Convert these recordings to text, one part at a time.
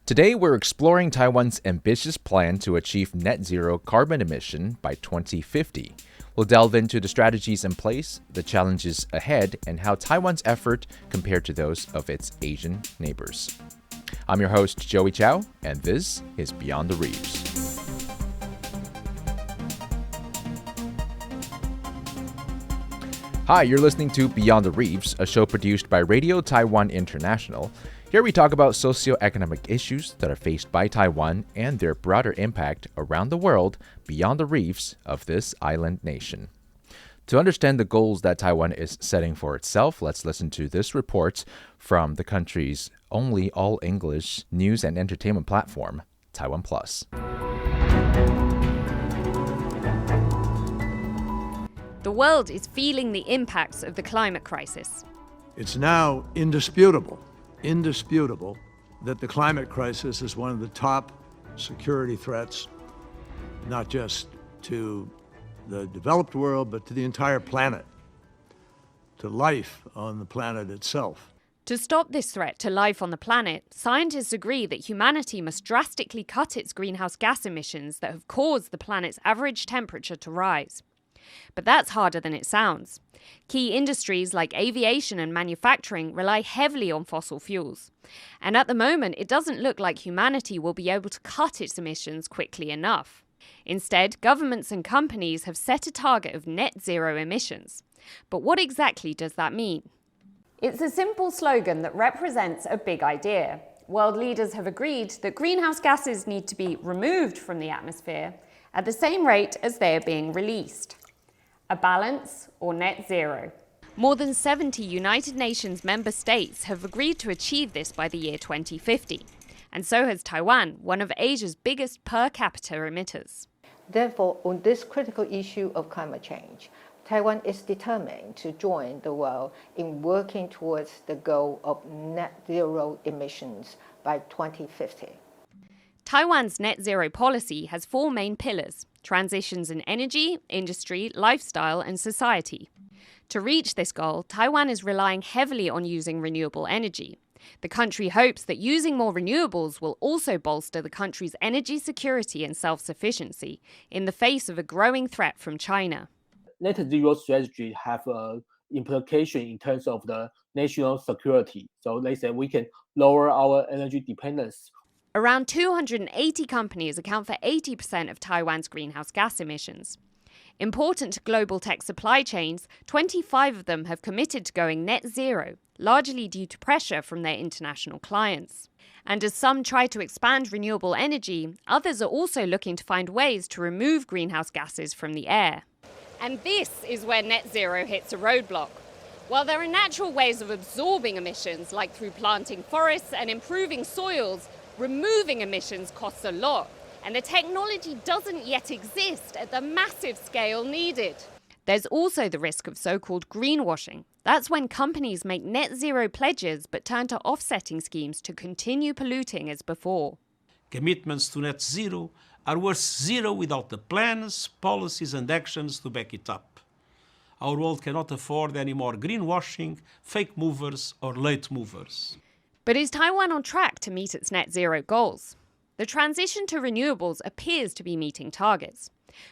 Today, we're exploring Taiwan's ambitious plan to achieve net zero carbon emission by 2050. We'll delve into the strategies in place, the challenges ahead, and how Taiwan's effort compared to those of its Asian neighbors. I'm your host, Joey Chow, and this is Beyond the Reefs. Hi, you're listening to Beyond the Reefs, a show produced by Radio Taiwan International. Here we talk about socioeconomic issues that are faced by Taiwan and their broader impact around the world beyond the reefs of this island nation. To understand the goals that Taiwan is setting for itself, let's listen to this report from the country's only all-English news and entertainment platform, Taiwan Plus. The world is feeling the impacts of the climate crisis. It's now indisputable that the climate crisis is one of the top security threats, not just to the developed world, but to the entire planet, to life on the planet itself. To stop this threat to life on the planet, scientists agree that humanity must drastically cut its greenhouse gas emissions that have caused the planet's average temperature to rise. But that's harder than it sounds. Key industries like aviation and manufacturing rely heavily on fossil fuels. And at the moment, it doesn't look like humanity will be able to cut its emissions quickly enough. Instead, governments and companies have set a target of net zero emissions. But what exactly does that mean? It's a simple slogan that represents a big idea. World leaders have agreed that greenhouse gases need to be removed from the atmosphere at the same rate as they are being released. A balance or net zero. More than 70 United Nations member states have agreed to achieve this by the year 2050. And so has Taiwan, one of Asia's biggest per capita emitters. Therefore, on this critical issue of climate change, Taiwan is determined to join the world in working towards the goal of net zero emissions by 2050. Taiwan's net zero policy has four main pillars: transitions in energy, industry, lifestyle, and society. To reach this goal, Taiwan is relying heavily on using renewable energy. The country hopes that using more renewables will also bolster the country's energy security and self-sufficiency in the face of a growing threat from China. Net zero strategy have an implication in terms of the national security. So they say we can lower our energy dependence. Around 280 companies account for 80% of Taiwan's greenhouse gas emissions. Important to global tech supply chains, 25 of them have committed to going net zero, largely due to pressure from their international clients. And as some try to expand renewable energy, others are also looking to find ways to remove greenhouse gases from the air. And this is where net zero hits a roadblock. While there are natural ways of absorbing emissions, like through planting forests and improving soils, removing emissions costs a lot, and the technology doesn't yet exist at the massive scale needed. There's also the risk of so-called greenwashing. That's when companies make net zero pledges but turn to offsetting schemes to continue polluting as before. Commitments to net zero are worth zero without the plans, policies and actions to back it up. Our world cannot afford any more greenwashing, fake movers or late movers. But is Taiwan on track to meet its net zero goals? The transition to renewables appears to be meeting targets.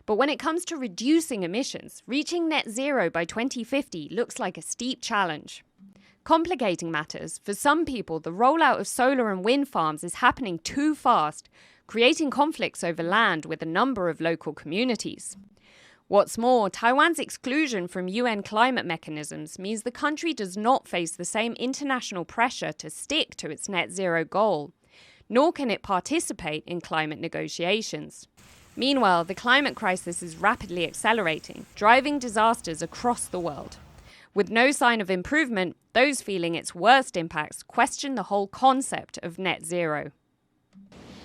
But when it comes to reducing emissions, reaching net zero by 2050 looks like a steep challenge. Complicating matters, for some people, the rollout of solar and wind farms is happening too fast, creating conflicts over land with a number of local communities. What's more, Taiwan's exclusion from UN climate mechanisms means the country does not face the same international pressure to stick to its net zero goal, nor can it participate in climate negotiations. Meanwhile, the climate crisis is rapidly accelerating, driving disasters across the world. With no sign of improvement, those feeling its worst impacts question the whole concept of net zero.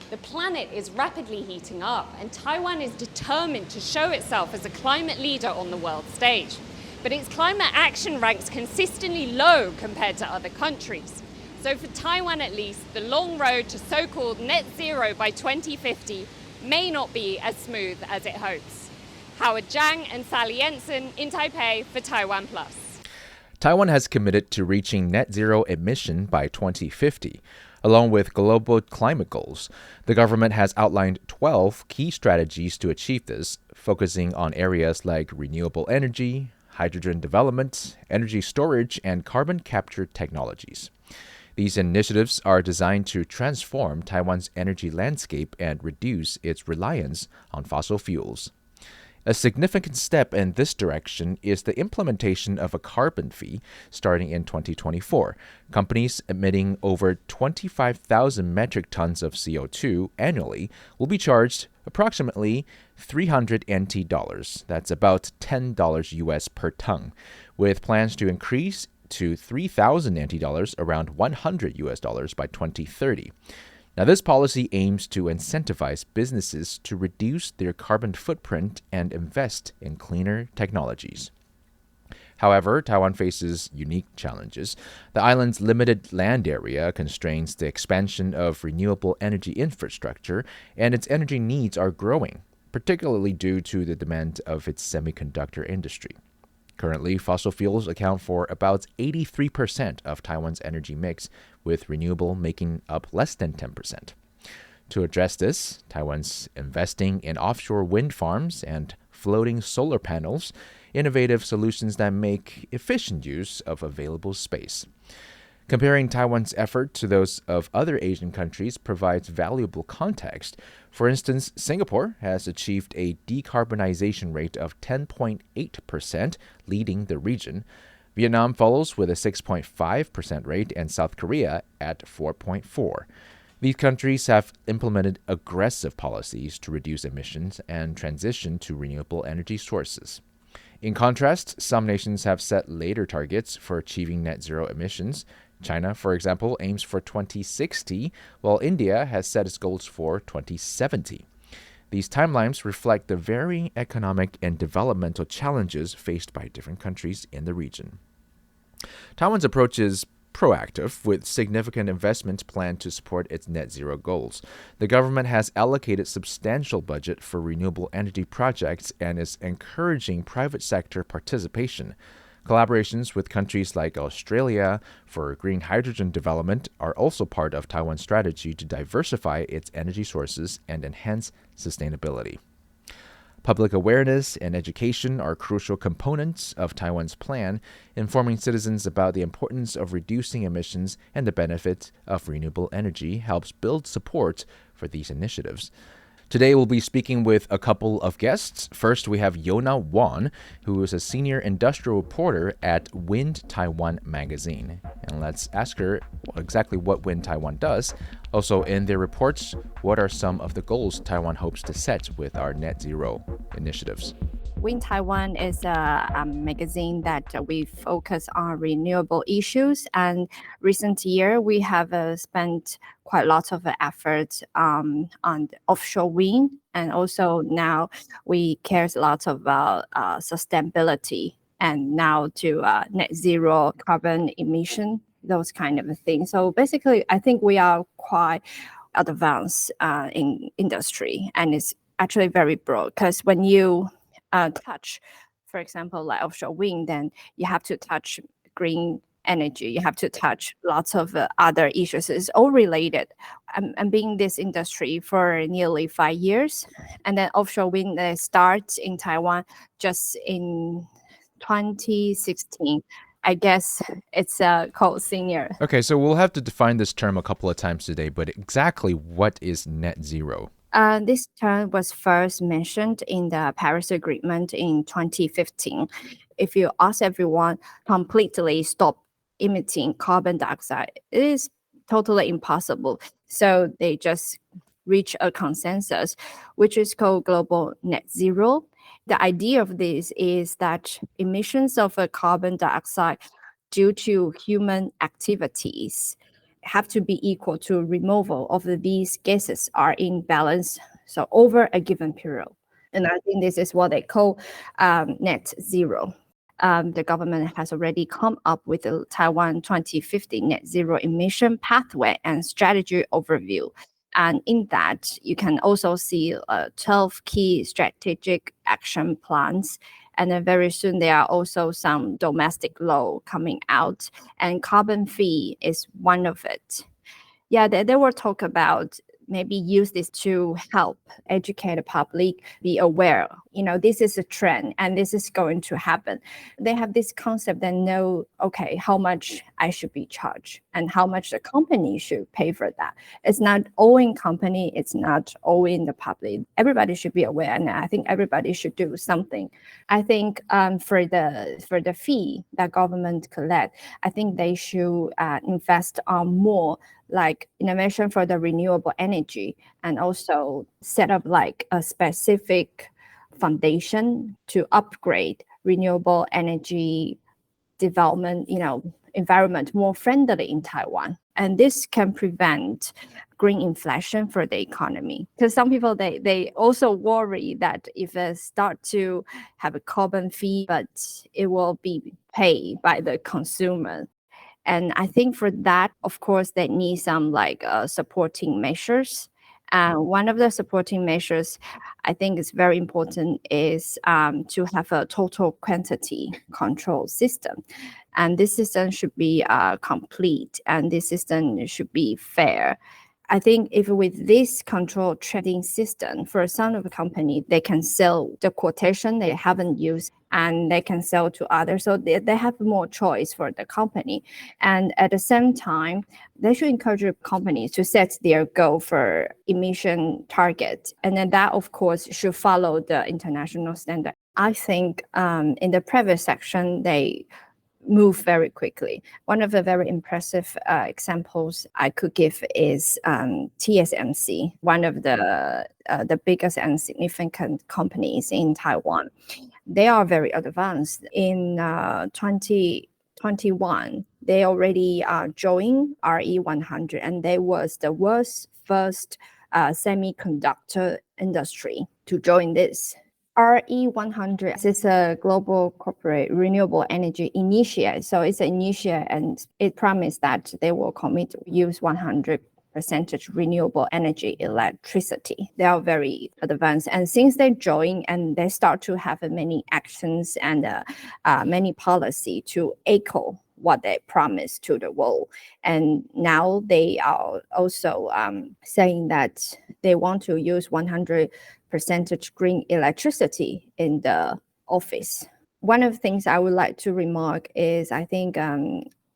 The planet is rapidly heating up, and Taiwan is determined to show itself as a climate leader on the world stage. But its climate action ranks consistently low compared to other countries. So for Taiwan at least, the long road to so-called net zero by 2050 may not be as smooth as it hopes. Howard Zhang and Sally Jensen in Taipei for Taiwan Plus. Taiwan has committed to reaching net zero emission by 2050. Along with global climate goals, the government has outlined 12 key strategies to achieve this, focusing on areas like renewable energy, hydrogen development, energy storage, and carbon capture technologies. These initiatives are designed to transform Taiwan's energy landscape and reduce its reliance on fossil fuels. A significant step in this direction is the implementation of a carbon fee starting in 2024. Companies emitting over 25,000 metric tons of CO2 annually will be charged approximately 300 NT dollars. That's about $10 US per ton, with plans to increase to 3,000 NT dollars, around 100 US dollars by 2030. Now, this policy aims to incentivize businesses to reduce their carbon footprint and invest in cleaner technologies. However, Taiwan faces unique challenges. The island's limited land area constrains the expansion of renewable energy infrastructure, and its energy needs are growing, particularly due to the demand of its semiconductor industry. Currently, fossil fuels account for about 83% of Taiwan's energy mix, with renewable making up less than 10%. To address this, Taiwan's investing in offshore wind farms and floating solar panels, innovative solutions that make efficient use of available space. Comparing Taiwan's effort to those of other Asian countries provides valuable context. For instance, Singapore has achieved a decarbonization rate of 10.8%, leading the region. Vietnam follows with a 6.5% rate, and South Korea at 4.4%. These countries have implemented aggressive policies to reduce emissions and transition to renewable energy sources. In contrast, some nations have set later targets for achieving net zero emissions. China, for example, aims for 2060, while India has set its goals for 2070. These timelines reflect the varying economic and developmental challenges faced by different countries in the region. Taiwan's approach is proactive, with significant investments planned to support its net zero goals. The government has allocated substantial budget for renewable energy projects and is encouraging private sector participation. Collaborations with countries like Australia for green hydrogen development are also part of Taiwan's strategy to diversify its energy sources and enhance sustainability. Public awareness and education are crucial components of Taiwan's plan, informing citizens about the importance of reducing emissions and the benefits of renewable energy helps build support for these initiatives. Today, we'll be speaking with a couple of guests. First, we have Yona Wang, who is a senior industrial reporter at Wind Taiwan magazine. And let's ask her exactly what Wind Taiwan does. Also, in their reports, what are some of the goals Taiwan hopes to set with our net zero initiatives? Wind Taiwan is a magazine that we focus on renewable issues, and recent year we have spent quite a lot of effort on offshore wind, and also now we care a lot about sustainability and now to net zero carbon emission, those kind of things. So basically, I think we are quite advanced in industry, and it's actually very broad because when you touch, for example, like offshore wind, then you have to touch green energy, you have to touch lots of other issues. It's all related. I'm being in this industry for nearly 5 years, and then offshore wind starts in Taiwan just in 2016. I guess it's called senior. Okay, so we'll have to define this term a couple of times today, but exactly what is net zero? This term was first mentioned in the Paris Agreement in 2015. If you ask everyone completely stop emitting carbon dioxide, it is totally impossible. So they just reach a consensus, which is called global net zero. The idea of this is that emissions of carbon dioxide due to human activities have to be equal to removal of these gases are in balance, so over a given period. And I think this is what they call net zero. The government has already come up with the Taiwan 2050 net zero emission pathway and strategy overview. And in that, you can also see 12 key strategic action plans And then very soon there are also some domestic law coming out, and carbon fee is one of it. Yeah, they will talk about maybe use this to help educate the public, be aware, this is a trend and this is going to happen. They have this concept and know, okay, how much I should be charged and how much the company should pay for that. It's not owing company, it's not owing the public. Everybody should be aware, and I think everybody should do something. I think for the fee that government collect, I think they should invest on more like innovation for the renewable energy, and also set up like a specific foundation to upgrade renewable energy development, environment more friendly in Taiwan. And this can prevent green inflation for the economy. Because some people, they also worry that if it start to have a carbon fee, but it will be paid by the consumer. And I think for that, of course, they need some like supporting measures. One of the supporting measures I think is very important is to have a total quantity control system. And this system should be complete, and this system should be fair. I think if with this control trading system, for some of the company, they can sell the quotation they haven't used and they can sell to others. So they have more choice for the company. And at the same time, they should encourage companies to set their goal for emission target. And then that, of course, should follow the international standard. I think in the private section, they move very quickly. One of the very impressive examples I could give is TSMC, one of the biggest and significant companies in Taiwan. They are very advanced. In 2021, they already joined RE100, and they was the world's first semiconductor industry to join this. RE100 is a global corporate renewable energy initiative. So it's an initiative, and it promised that they will commit to use 100% renewable energy electricity. They are very advanced. And since they join and they start to have many actions and many policy to echo what they promised to the world. And now they are also saying that they want to use 100% green electricity in the office. One of the things I would like to remark is I think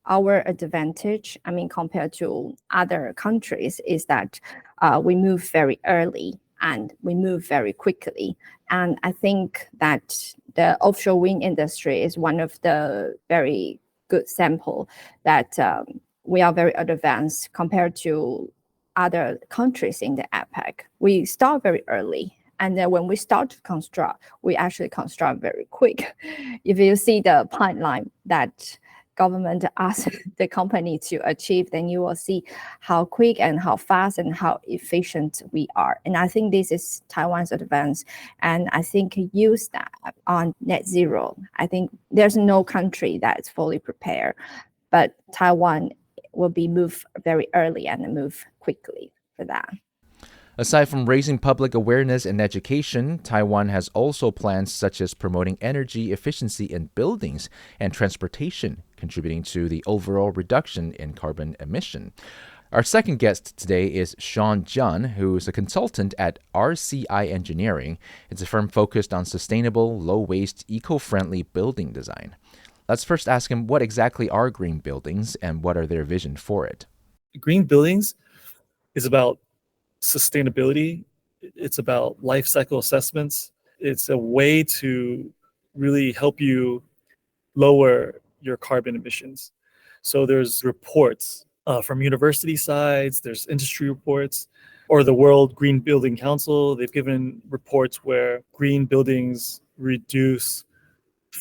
our advantage, compared to other countries, is that we move very early and we move very quickly. And I think that the offshore wind industry is one of the very good sample that we are very advanced compared to other countries in the APEC. We start very early. And then when we start to construct, we actually construct very quick. If you see the pipeline that government asks the company to achieve, then you will see how quick and how fast and how efficient we are. And I think this is Taiwan's advance. And I think use that on net zero. I think there's no country that's fully prepared, but Taiwan will be moved very early and move quickly for that. Aside from raising public awareness and education, Taiwan has also plans such as promoting energy efficiency in buildings and transportation, contributing to the overall reduction in carbon emission. Our second guest today is Sean Jun, who is a consultant at RCI Engineering. It's a firm focused on sustainable, low-waste, eco-friendly building design. Let's first ask him what exactly are green buildings and what are their vision for it. Green buildings is about sustainability. It's about life cycle assessments. It's a way to really help you lower your carbon emissions. So there's reports from university sides, there's industry reports, or the World Green Building Council. They've given reports where green buildings reduce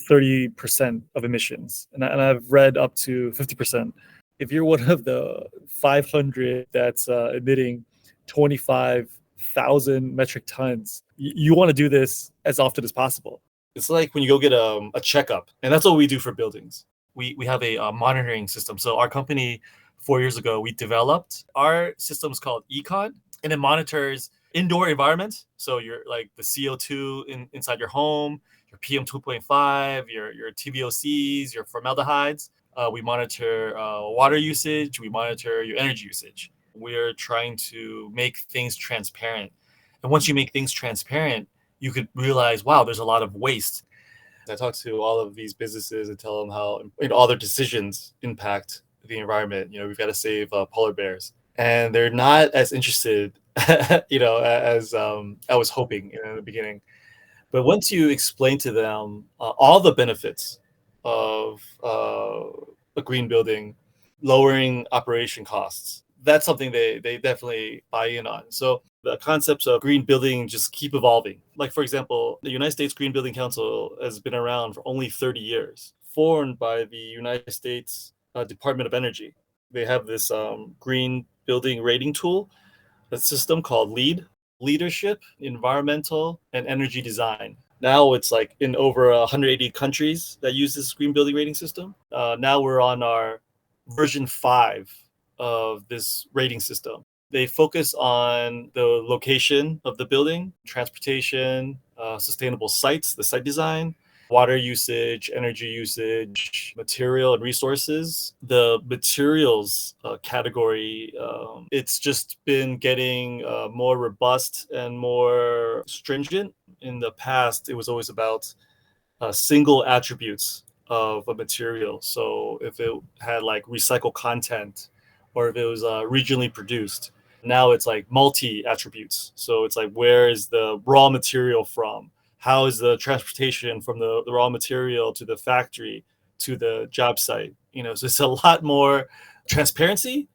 30% of emissions. And I've read up to 50%. If you're one of the 500 that's emitting 25,000 metric tons, you want to do this as often as possible. It's like when you go get a checkup, and that's what we do for buildings. We have a monitoring system. So our company, 4 years ago, we developed our system's called Econ, and it monitors indoor environments. So you're like the CO2 inside your home, your PM2.5, your TVOCs, your formaldehydes. We monitor water usage. We monitor your energy usage. We're trying to make things transparent. And once you make things transparent, you could realize, wow, there's a lot of waste. I talk to all of these businesses and tell them how all their decisions impact the environment. We've got to save polar bears, and they're not as interested, as I was hoping in the beginning. But once you explain to them all the benefits of a green building, lowering operation costs, that's something they definitely buy in on. So the concepts of green building just keep evolving. Like, for example, the United States Green Building Council has been around for only 30 years, formed by the United States Department of Energy. They have this green building rating tool, a system called LEED, Leadership, Environmental, and Energy Design. Now it's like in over 180 countries that use this green building rating system. Now we're on our version 5 of this rating system. They focus on the location of the building, transportation, sustainable sites, the site design, water usage, energy usage, material and resources. The materials category, it's just been getting more robust and more stringent. In the past, it was always about single attributes of a material. So if it had like recycled content, or if it was regionally produced. Now it's like multi-attributes. So it's like, where is the raw material from? How is the transportation from the raw material to the factory to the job site? So it's a lot more transparency.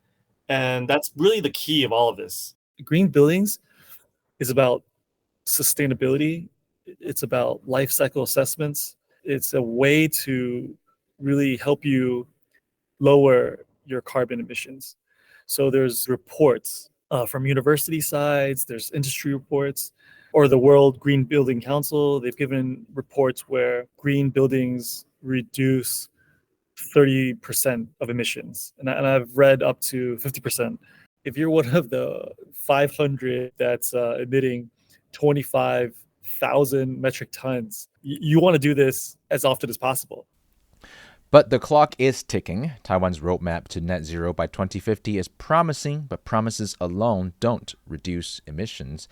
And that's really the key of all of this. Green buildings is about sustainability. It's about life cycle assessments. It's a way to really help you lower your carbon emissions. So there's reports from university sides, there's industry reports, or the World Green Building Council. They've given reports where green buildings reduce 30% of emissions. And I've read up to 50%. If you're one of the 500 that's emitting 25,000 metric tons, you want to do this as often as possible. But the clock is ticking. Taiwan's roadmap to net zero by 2050 is promising, but promises alone don't reduce emissions.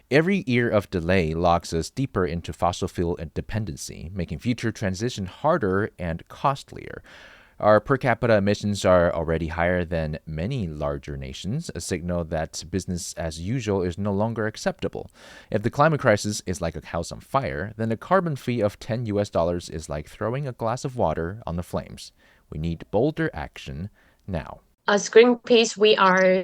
Every year of delay locks us deeper into fossil fuel dependency, making future transition harder and costlier. Our per capita emissions are already higher than many larger nations, a signal that business as usual is no longer acceptable. If the climate crisis is like a house on fire, then a carbon fee of $10 is like throwing a glass of water on the flames. We need bolder action now. As Greenpeace, we are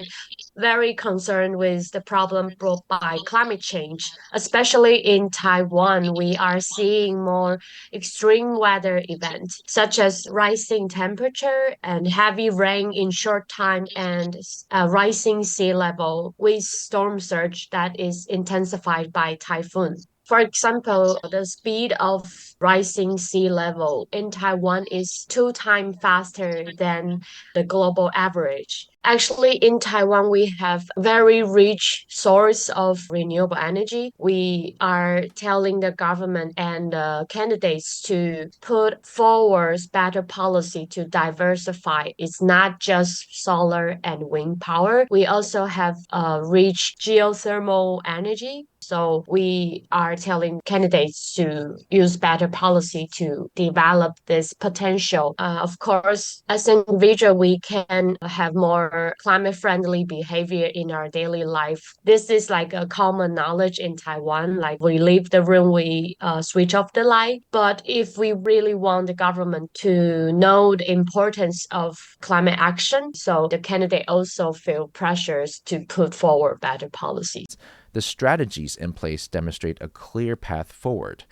very concerned with the problem brought by climate change. Especially in Taiwan, we are seeing more extreme weather events, such as rising temperature and heavy rain in short time and rising sea level with storm surge that is intensified by typhoon. For example, the speed of rising sea level in Taiwan is 2 times faster than the global average. Actually, in Taiwan, we have very rich source of renewable energy. We are telling the government and candidates to put forward better policy to diversify. It's not just solar and wind power. We also have rich geothermal energy. So we are telling candidates to use better policy to develop this potential. Of course, as an individual, we can have more climate-friendly behavior in our daily life. This is like a common knowledge in Taiwan. Like we leave the room, we switch off the light. But if we really want the government to know the importance of climate action, so the candidate also feel pressures to put forward better policies. The strategies in place demonstrate a clear path forward.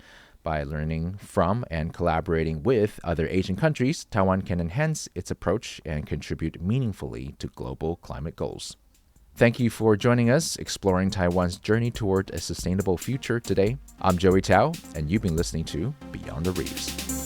By learning from and collaborating with other Asian countries, Taiwan can enhance its approach and contribute meaningfully to global climate goals. Thank you for joining us, exploring Taiwan's journey toward a sustainable future today. I'm Joey Tao, and you've been listening to Beyond the Reefs.